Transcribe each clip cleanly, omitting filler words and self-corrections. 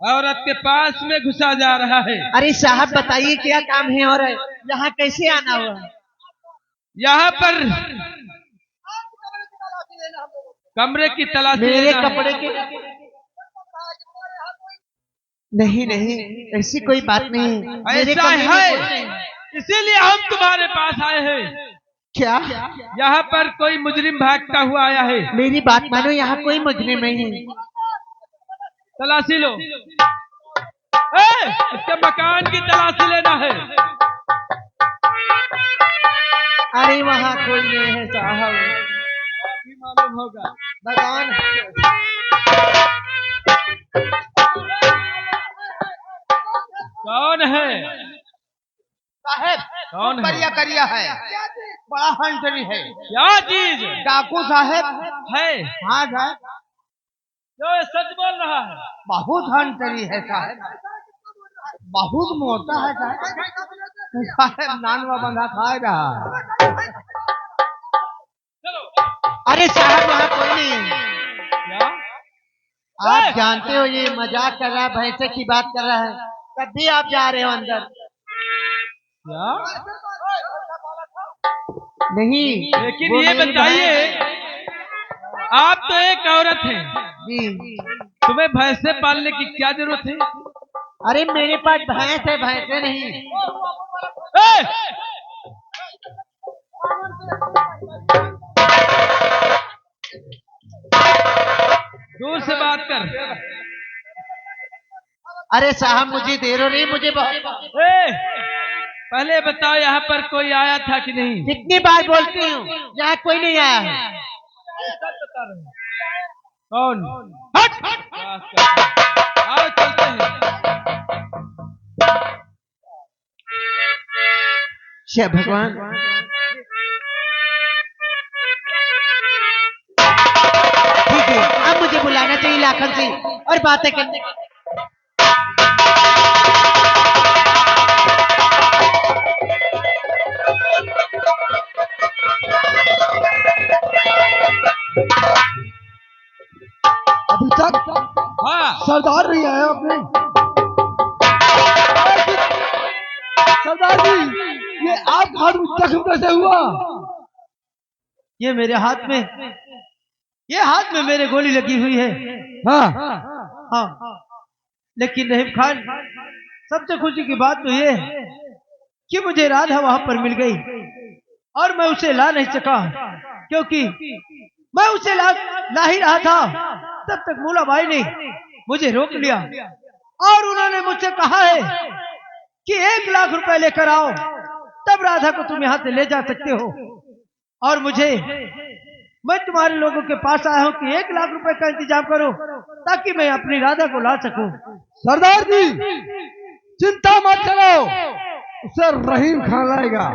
औरत के पास में घुसा जा रहा है। अरे साहब बताइए क्या काम है और यहाँ कैसे आना हुआ? यहाँ पर कमरे की तलाशी मेरे लेना कपड़े है। के नहीं नहीं, ऐसी कोई बात नहीं है। मेरे ऐसा कमरे में कोई है, नहीं। इसीलिए हम तुम्हारे पास आए हैं। क्या? यहाँ पर कोई मुजरिम भागता हुआ आया है। मेरी बात मानो, यहाँ कोई मुजरिम नहीं है। तलाशी लो। इसके मकान की तलाशी लेना है। अरे वहाँ कोई नहीं है साहब। अभी मालूम होगा। भगवान कौन है? साहब कौन है? करिया करिया है, बड़ा हंटरी है। क्या चीज? डाकू साहब है। हाँ साहब, जो ये सच बोल रहा है। बहुत हंटरी है साहब, बहुत मोटा है साहब, नानवा बंधा खा रहा। चलो। अरे साहब वहाँ कोई नहीं है। क्या? आप जानते हो ये मजाक कर रहा है, भैंसे की बात कर रहा है, तब भी आप जा रहे हो अंदर। क्या? नहीं लेकिन ये बताइए, आप तो एक औरत हैं जी, तुम्हें भैंसे पालने की क्या जरूरत है? अरे मेरे पास भैंस है, भैंसे नहीं। ए! दूर से बात कर। अरे साहब मुझे देर हो रही, मुझे बहुत। पहले बताओ यहाँ पर कोई आया था कि नहीं? कितनी बार बोलती हूँ, यहाँ कोई नहीं आया है। कौन? हट! आओ चलते हैं। शे भगवान, ठीक है अब मुझे बुलाना चाहिए लाखन से और बातें करने। अभी तक हाँ सरदार नहीं आया अपने। सरदार जी, ये आप हाथ में जख्म कैसे हुआ? ये मेरे हाथ में, ये हाथ में मेरे गोली लगी हुई है। हाँ हाँ, लेकिन रहीम खान सबसे खुशी की बात तो ये है कि मुझे राधा वहां पर मिल गई और मैं उसे ला नहीं सका, क्योंकि मैं उसे ला ही रहा था तब तक मूला भाई ने मुझे रोक लिया और उन्होंने मुझसे कहा है कि 1 लाख रुपए लेकर आओ, तब राधा को तुम यहाँ से ले जा सकते हो। और मैं तुम्हारे लोगों के पास आया हूँ कि 1 लाख रुपए का इंतजाम करो ताकि मैं अपनी राधा को ला सकूं। सरदार जी चिंता मत करो, उसे रहीम खान लाएगा।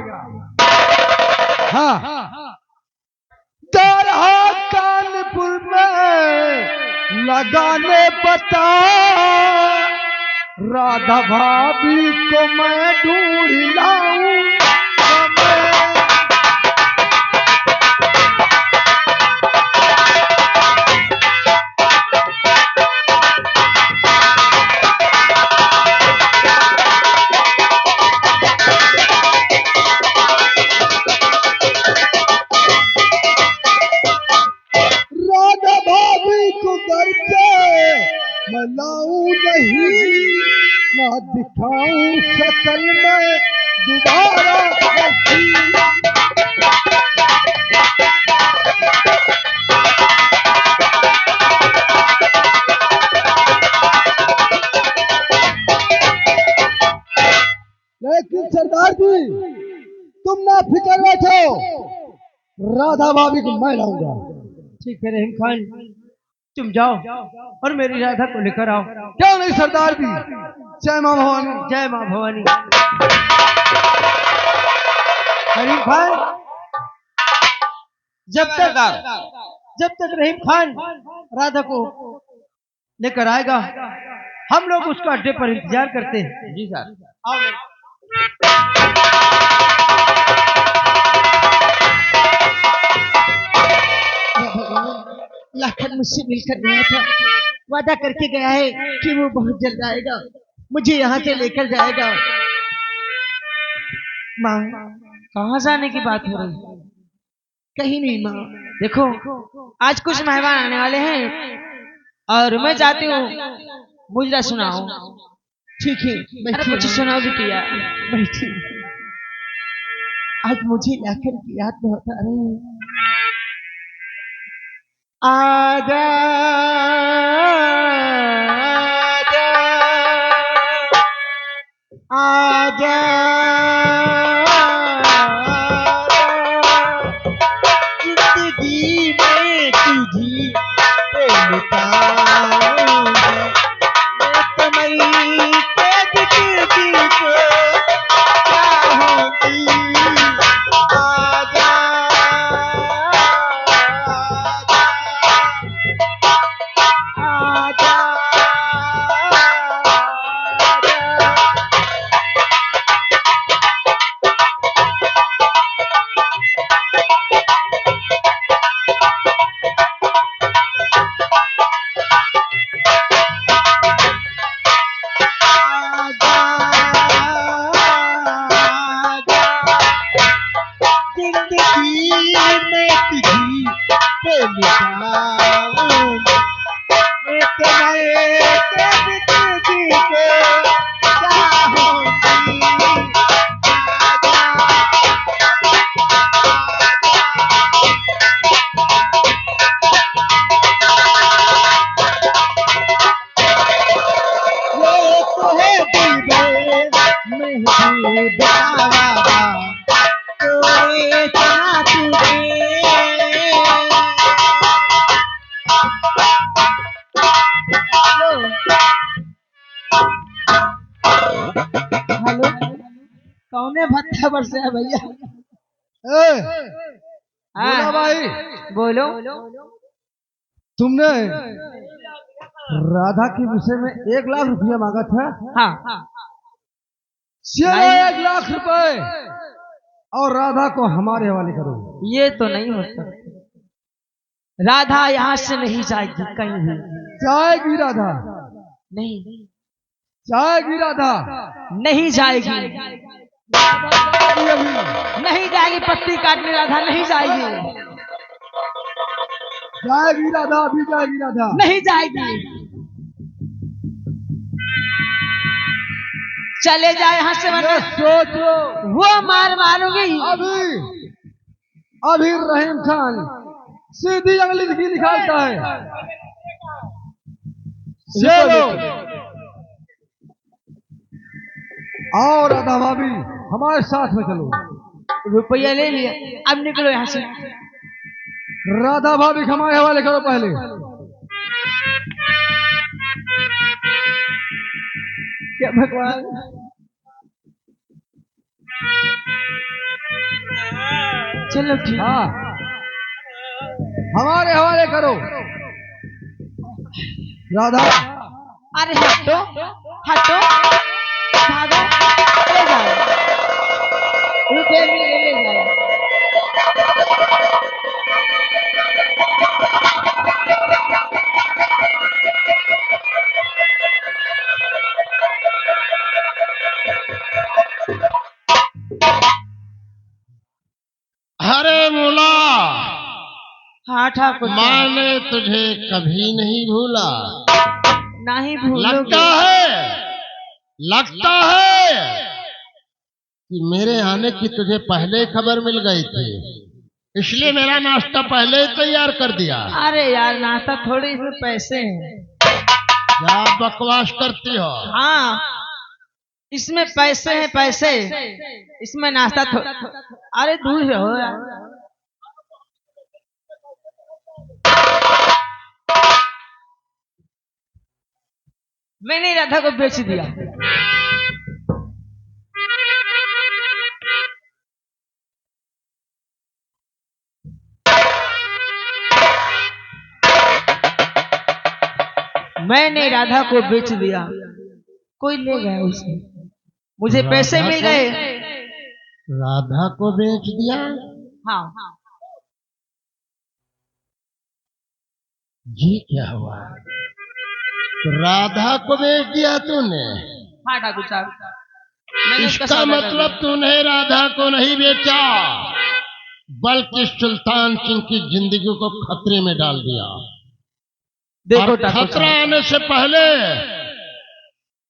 हाँ जा रहा कानपुर में लगाने पता, राधा भाभी को मैं ढूंढ लाऊं। राधा भाभी को घर पे मैं लाऊं नहीं, ना दिखाऊं शक्ल में दोबारा नहीं। लेकिन सरदार जी तुम ना फिक्र बैठो, राधा भाभी को मैं लाऊंगा। ठीक है रहीम खान, तुम जाओ और मेरी राधा को लेकर आओ। क्यों नहीं सरदार जी। जय मां भवानी। जय मां भवानी। रहीम खान, जब तक रहीम खान राधा को लेकर आएगा हम लोग उसका अड्डे पर इंतजार करते हैं। जी सर। आओ। भगवान, लाखन मुझसे मिलकर गया था, वादा करके गया है कि वो बहुत जल्द आएगा, मुझे यहाँ से लेकर जाएगा। माँ, कहाँ जाने की बात हो रही है? कहीं नहीं माँ। देखो, आज कुछ मेहमान आने वाले हैं और मैं चाहती हूँ मुझे सुनाओ। ठीक है, अरे बैठिए कुछ माँ, सुनाओ बिटिया। बैठिए। आज मुझे लाकर की याद बहुत आ रही है। आजा आजा जिंदगी में तुझी पे लुटाऊंगी, मैं तो मई के दिल को चाहूंगी। आजा आजा आजा। जिंदगी में तुझी पे मिटाऊंगी, मैं तुम्हारे तुझी को चाहूंगी। ये तो है दिल में महबूब आवारा, तोरे चना तुझे। हेलो, कौने भत्ता बरसे है भैया? ए, हाँ, बोला भाई, बोलो। तुमने राधा के विषय में 1 लाख रुपया मांगा था। हाँ, चलो नहीं। 1 लाख रुपए और राधा को हमारे हवाले करो। ये तो नहीं होता। राधा यहाँ से नहीं जाएगी कहीं भी। जाएगी राधा, नहीं, जाएगी राधा, नहीं जाएगी, जाएगी अभी। नहीं जाएगी। पत्ती काटने राधा नहीं जाएगी, जाएगी राधा, अभी जाएगी राधा। नहीं जाएगी। चले जाए यहाँ से, ये वरना सोचो, वो मार मारूंगी। अभी अभी रहीम खान सीधी अंगली निकालता है। चलो आओ राधा भाभी, हमारे साथ में चलो। रुपया ले लिया, अब निकलो यहाँ से। राधा भाभी को हमारे हवाले करो पहले। क्या भगवान, चलो ठीक। हाँ, हमारे हवाले करो राधा। अरे हटो हटो, भागो, ले जाओ, रुपये मिले ले जाओ। अरे मूला, हाँ ठाकुर, मैंने तुझे कभी नहीं भूला। नहीं लगता भूलोगे। है कि मेरे आने की तुझे पहले ही खबर मिल गई थी, इसलिए मेरा नाश्ता पहले ही तैयार कर दिया। अरे यार, नाश्ता थोड़ी, इसमें पैसे हैं। क्या बकवास करती हो? हाँ, इसमें पैसे हैं, पैसे। इसमें नाश्ता अरे दूर रहो यार। मैंने राधा को बेच दिया। मैंने राधा को बेच दिया, कोई ले गया उसे, मुझे पैसे मिल गए। राधा को बेच दिया? हाँ, ये क्या हुआ? तो राधा को बेच दिया तूने? हाँ ठाकुर साहब, मैंने उसका इसका सौदा कर मतलब तूने राधा को नहीं बेचा, बल्कि सुल्तान सिंह की जिंदगी को खतरे में डाल दिया। देखो और ठाकुर खतरा साहब, आने से पहले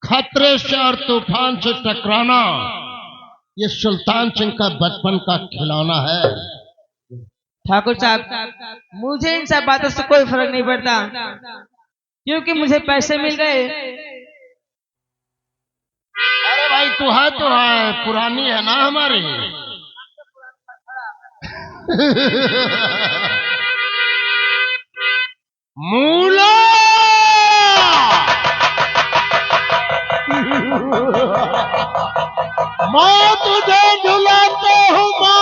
खतरे से और तूफान से टकराना ये सुल्तान सिंह का बचपन का खिलौना है। ठाकुर साहब, मुझे इन सब बातों से कोई फर्क नहीं पड़ता, क्योंकि मुझे पैसे मिल गए। अरे भाई तू है तो है, पुरानी है ना हमारी। मूला मैं तुझे झुलाता हूँ माँ।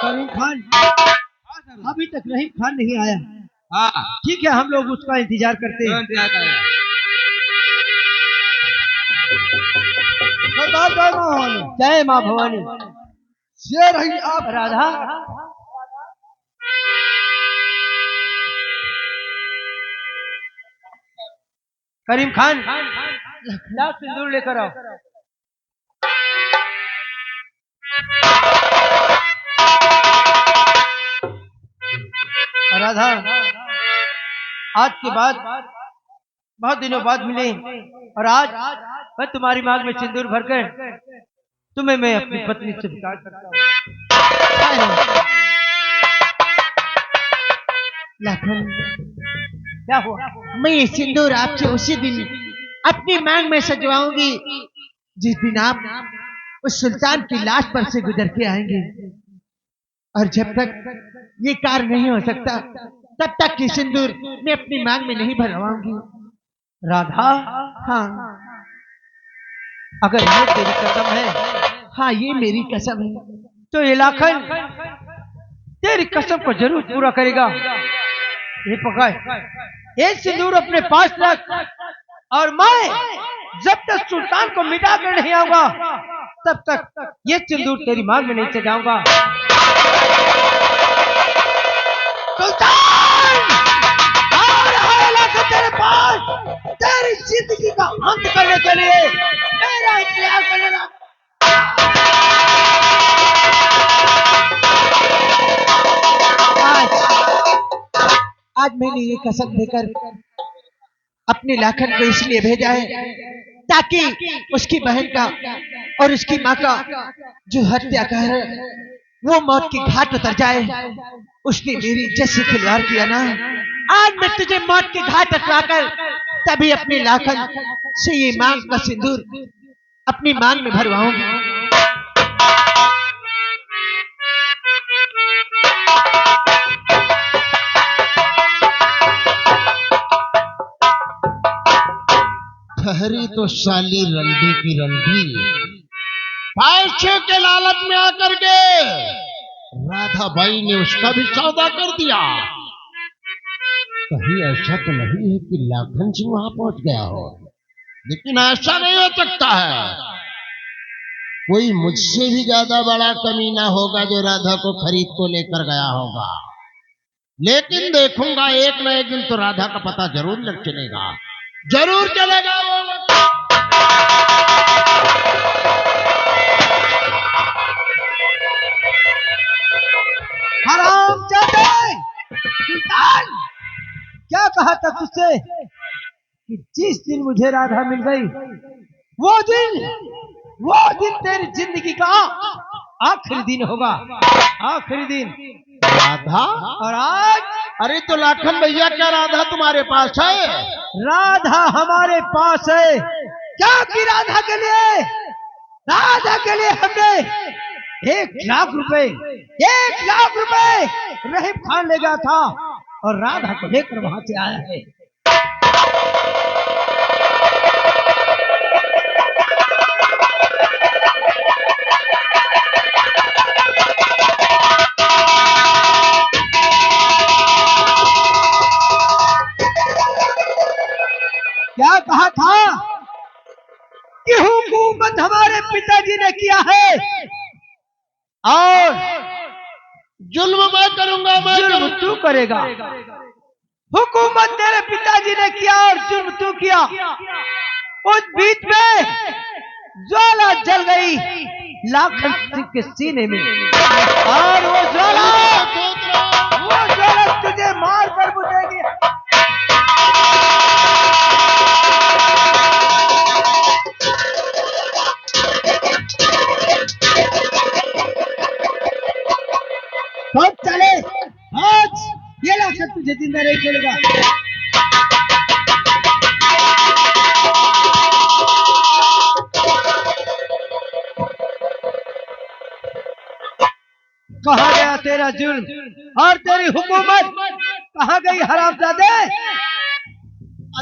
करीम खान, अभी तक रहीम खान नहीं आया। हाँ, ठीक है, हम लोग उसका इंतजार करते हैं। सरदार जय मां भवानी। जय माँ भवानी। ये रही आप राधा, करीम खान, लाओ सिंदूर लेकर आओ। राधा, आज के बाद बहुत दिनों बाद मिले, और आज मैं तुम्हारी मांग में सिंदूर भरकर तुम्हें मैं अपनी पत्नी से स्वीकार करता हूँ। लाखन, क्या हुआ? मैं ये सिंदूर आपसे उसी दिन अपनी मांग में सजवाऊंगी जिस दिन आप उस सुल्तान की लाश पर से गुजर के आएंगे। और जब तक ये कार्य नहीं हो सकता, तब तक ये सिंदूर मैं अपनी मांग में नहीं भरवाऊंगी। राधा, हाँ अगर ये तेरी कसम है, हाँ, ये मेरी कसम है। तो ये लाखन तेरी कसम को जरूर पूरा करेगा। ये पकड़, ये सिंदूर अपने पास रख, और मैं जब तक सुल्तान को मिटा कर नहीं आऊंगा, तब तक ये सिंदूर तेरी मांग में नहीं सजाऊंगा। सुल्तान, आ रहा है लाखन तेरे पास, तेरी जिंदगी का अंत करने के लिए, मेरा इंतजार करने लगा। आज मैंने ये कसम देकर अपने लाखन को इसलिए भेजा है ताकि उसकी बहन का और उसकी माँ का जो हत्याकार है वो मौत की घाट उतर जाए। उसने मेरी इज्जत से खिलवाड़ किया ना, आज मैं तुझे मौत की घाट उतराकर तभी अपने लाखन से ये मांग का सिंदूर अपनी मांग में भरवाऊंगी। ठहरी तो साली रंडी की रंडी, पैसे के लालच में आकर के राधा बाई ने उसका भी सौदा कर दिया। कहीं ऐसा तो नहीं है कि लाखन सिंह वहां पहुंच गया हो, लेकिन ऐसा नहीं हो सकता है। कोई मुझसे भी ज्यादा बड़ा कमीना होगा जो राधा को खरीद को लेकर गया होगा। लेकिन देखूंगा एक न एक दिन तो राधा का पता जरूर लग चलेगा, जरूर चलेगा वो। हराम जाते सुल्तान, क्या कहा था तुझसे कि जिस दिन मुझे राधा मिल गई वो दिन तेरी जिंदगी का आखिरी दिन होगा, आखिरी दिन। राधा? और आज, अरे तो लाखन भैया क्या राधा तुम्हारे पास है? राधा हमारे पास है, क्योंकि राधा के लिए हमने 1,00,000 रुपए, 1,00,000 रुपए रहीम खान ले गया था और राधा को लेकर वहां से आया है। क्या कहा था कि हुकूमत हमारे पिताजी ने किया है और जुल्म मैं करूंगा, मैं जुल्म तू करेगा। हुकूमत तेरे पिताजी ने किया और जुल्म तू किया। उस बीच में ज्वाला जल गई लाखन सिंह के सीने में और वो ज्वाला तुझे मार कर बुझेगी। कब चले आज ये लाखन तुझे जिंदा नहीं छोड़ेगा। कहाँ गया तेरा जुल्म और तेरी हुकूमत? कहाँ गई हरामजादे?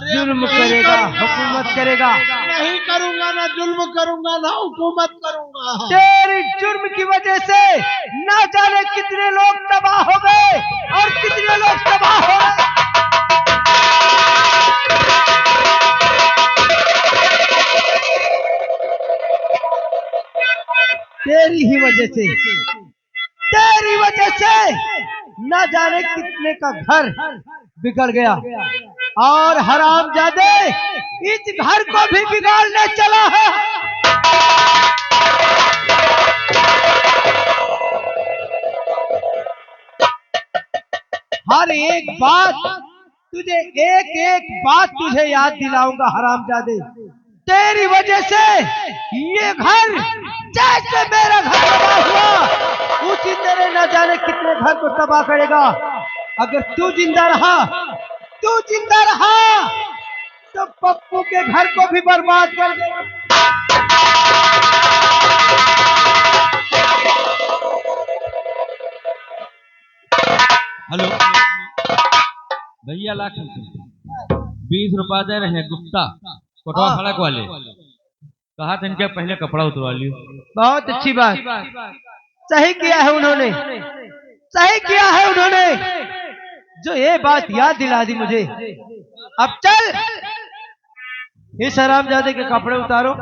जुल्म करेगा, हुकूमत करेगा। नहीं करूंगा, ना जुल्म करूंगा, ना हुकूमत करूंगा। तेरी जुर्म की वजह से ना जाने कितने लोग तबाह हो गए और कितने लोग तबाह हो गए। तेरी ही वजह से, तेरी वजह से न जाने कितने का घर बिगड़ गया और हरामजादे इस घर को भी बिगाड़ने चला है। हर एक बात तुझे, एक एक बात तुझे याद दिलाऊंगा हरामजादे। तेरी वजह से ये घर, जैसे मेरा घर तबाह हुआ उसी तरह न जाने कितने घर को तबाह करेगा। अगर तू जिंदा रहा, तू जिंदा रहा तो पप्पू के घर को भी बर्बाद कर देगा। हेलो भैया, लाख 20 रुपया दे रहे हैं गुप्ता कोटवा सड़क वाले। कहा था इनके पहले कपड़ा उतरवा लियो। बहुत अच्छी बात, सही किया है उन्होंने, सही किया है उन्होंने जो ये बात याद दिला दी मुझे। अब चल इस हरामजादे के कपड़े उतारो।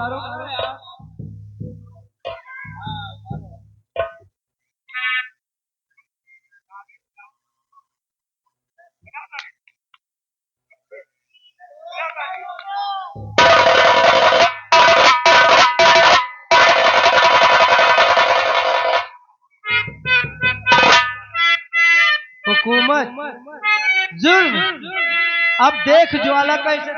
हुकूमत, जुल्म, अब देख ज्वाला कैसे।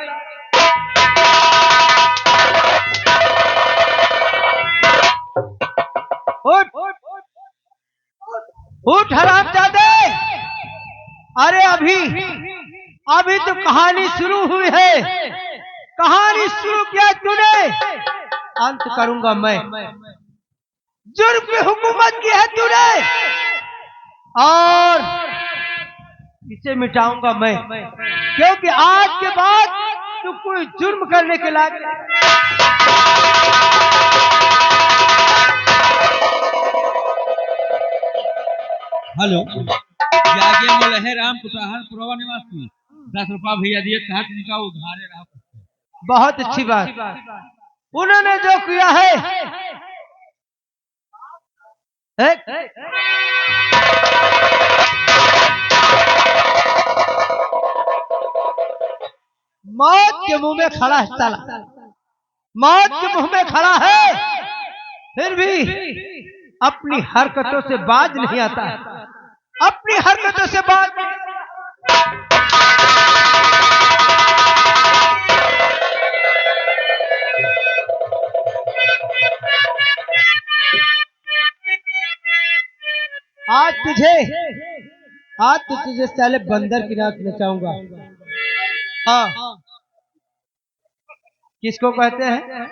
उठ उठ हरामजादे। अरे अभी अभी तो कहानी शुरू हुई है, कहानी शुरू किया तूने, अंत करूंगा मैं। जुर्म की हुकूमत की है तूने और इसे मिटाऊंगा मैं, क्योंकि आज के बाद तू कोई जुर्म करने के लायक नहीं। हेलो, जागे मोलहे राम कुटाहर पुरवा निवासी 10 रुपया भैया दिए, कहा इनका उधारे रहा। बहुत अच्छी बात, उन्होंने जो किया है मौत के मुंह में खड़ा है साला, मौत के मुंह में खड़ा है, फिर भी अपनी हरकतों से बाज नहीं आता, अपनी हरकतों से बाज नहीं आता। आज तो तुझे साले बंदर की नाक नचाऊंगा। हाँ, किसको कहते हैं?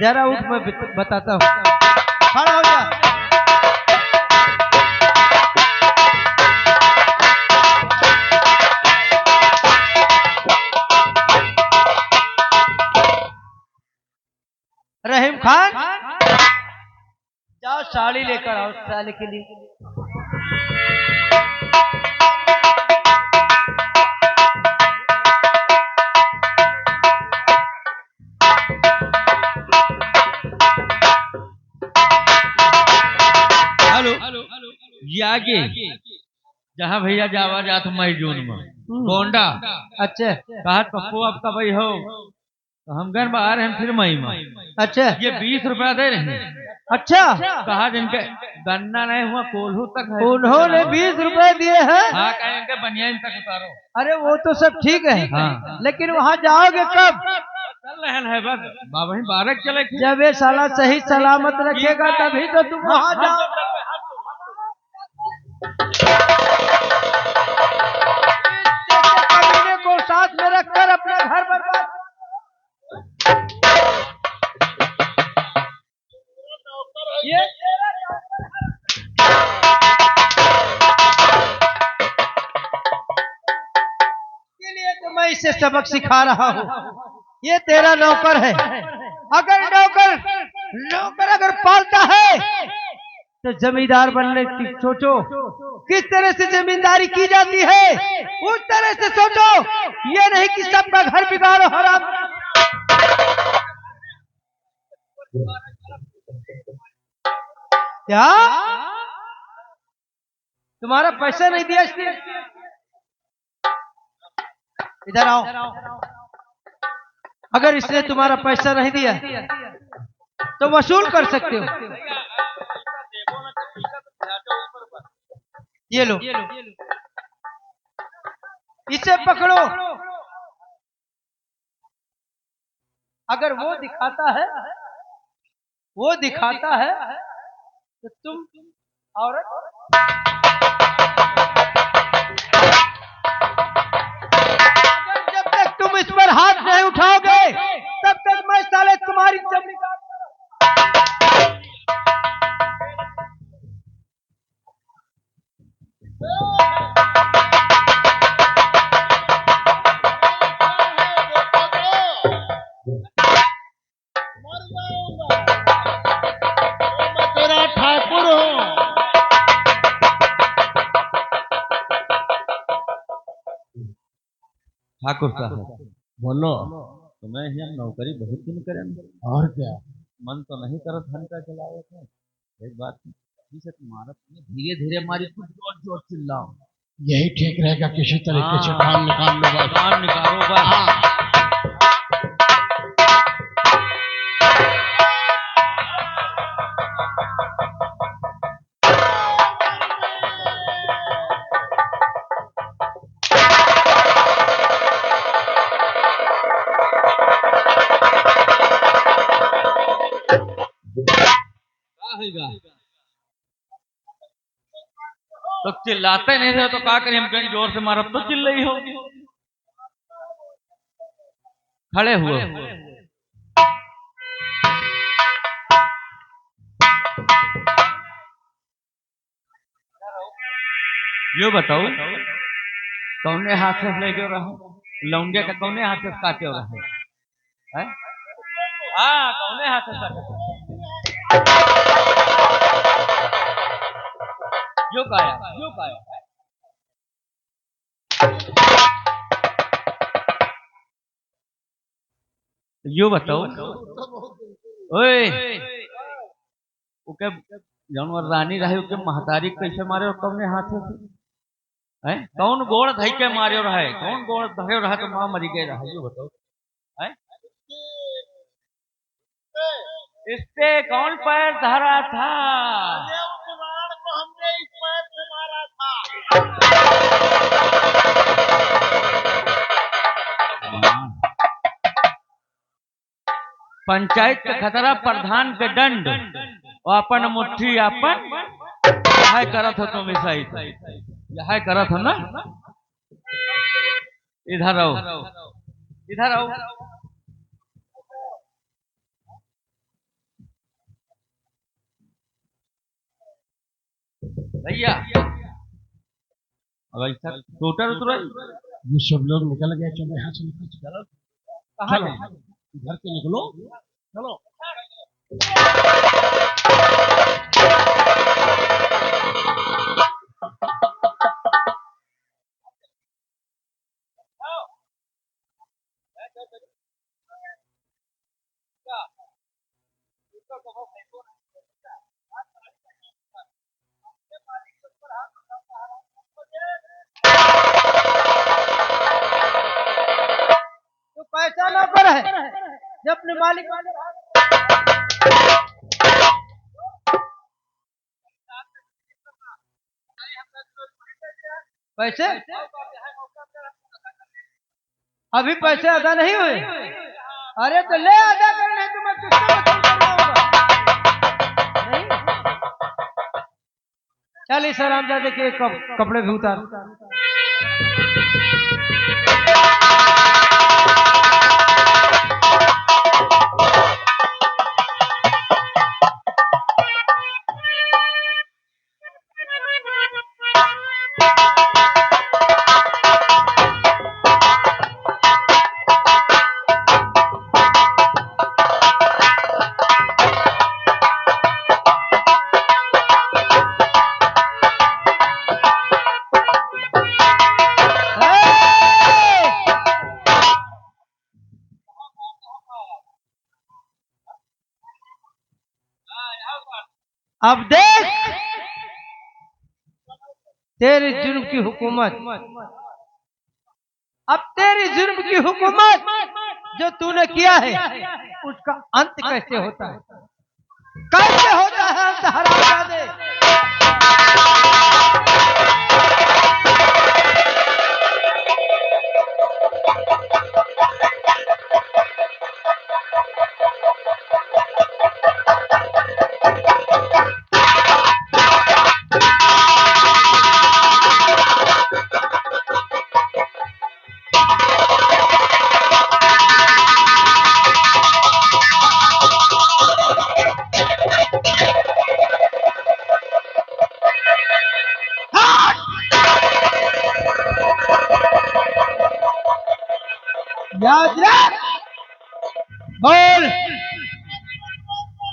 जरा उठ, मैं बताता हूँ। खड़ा हो जा। साड़ी लेकर आओ साले के लिए। हेलो, ये आगे जहाँ भैया जावा जात मई जून में गोंडा। अच्छा कहा पप्पू आपका भाई हो तो हम घर में आ रहे हैं फिर मई में। अच्छा ये 20 रुपया दे रहे हैं। अच्छा कहा जिनके गन्ना नहीं हुआ कोल्हू तक है। उन्होंने 20 रुपए दिए हैं। हाँ कहेंगे बनियान तक उतारो। अरे वो तो सब ठीक है, हाँ। लेकिन वहाँ जाओगे कब? चल रहे हैं बस बाबा ही 12 चले थे। जब ये साला सही सलामत रखेगा तभी तो तुम वहाँ जाओ। कमीने को साथ में रखकर अपना घर बर्बाद। ये के लिए तो मैं इसे सबक सिखा रहा हूँ। ये तेरा नौकर है। अगर नौकर अगर पालता है तो जमींदार बनने की सोचो। किस तरह से जमींदारी की जाती है उस तरह से सोचो। ये नहीं कि सबका घर बिगाड़ो हराम। क्या तुम्हारा पैसा नहीं दिया इसने? इधर आओ। अगर इसने तुम्हारा पैसा नहीं दिया तो वसूल कर सकते हो। ये लो, इसे पकड़ो। अगर वो दिखाता है तो तुम औरत जब तक तुम इस पर हाथ नहीं उठाओगे तब तक मैं साले तुम्हारी जमीन तेरा ठाकुर हूँ। ठाकुर साहब बोलो। तुम्हें यहाँ नौकरी बहुत दिन करेंगे और क्या? मन तो नहीं करत घंटा चलावे थे। एक बात से तुम्हारा धीरे धीरे मारी तुम जोर जोर चिल्लाओ। यही ठीक रहेगा। किसी तरीके से काम निकाल लो बस। काम निकालो बस। तो चिल्लाते नहीं थे तो क्या करें हम कहीं जोर से मारा तो चिल्लाई हो। खड़े हुए यो बताओ कौने हाथ से ले गए रहो लौंगे का कौने हाथ से काटे रहे हैं? हाँ कौने हाथ से काटे यो काया यो बताओ। ओए ओके जानवर रानी रहे ओके महतारी कैसे मारे और कौने हाथ से है? कौन गोड़ धई के मारे रहे कौन गोड़ धरे रहा तो मां मरी गए रहा यो बताओ है? इससे कौन पैर धरा था? हमने इस पैर से मारा था। पंचायत के खतरा प्रधान के दंड और अपन मुट्ठी अपन यह करत हो तुम ईसाई यह करत हो ना। इधर आओ भैया। अब ऐसा टोटर उतरो ये सब लोग निकल गए। चलो यहाँ से निकल। चलो कहाँ घर से निकलो। चलो। तो पैसा नौकर है जो अपने मालिक पैसे अभी पैसे अदा नहीं हुए। अरे तो ले अदा करना है तो मैं किससे वसूल करना होगा? नहीं? चल इस हरामजादे के कपड़े भी उतार। अब देख तेरे जुर्म की हुकूमत, अब तेरी जुर्म की हुकूमत जो तूने किया है उसका अंत कैसे होता है? कैसे होता है अंत हरामजादे? याद रख, बोल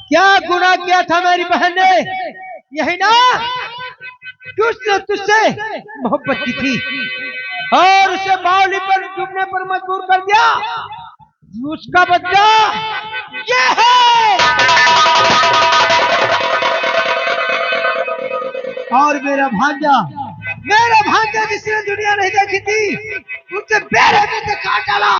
क्या गुनाह किया था मेरी बहन ने? यही ना कि उसने तुझसे मोहब्बत की थी और उसे बावली पर डूबने पर मजबूर कर दिया। उसका बदला ये है। और मेरा भांजा जिसने दुनिया नहीं देखी थी उसे बेरहमी से काट डाला।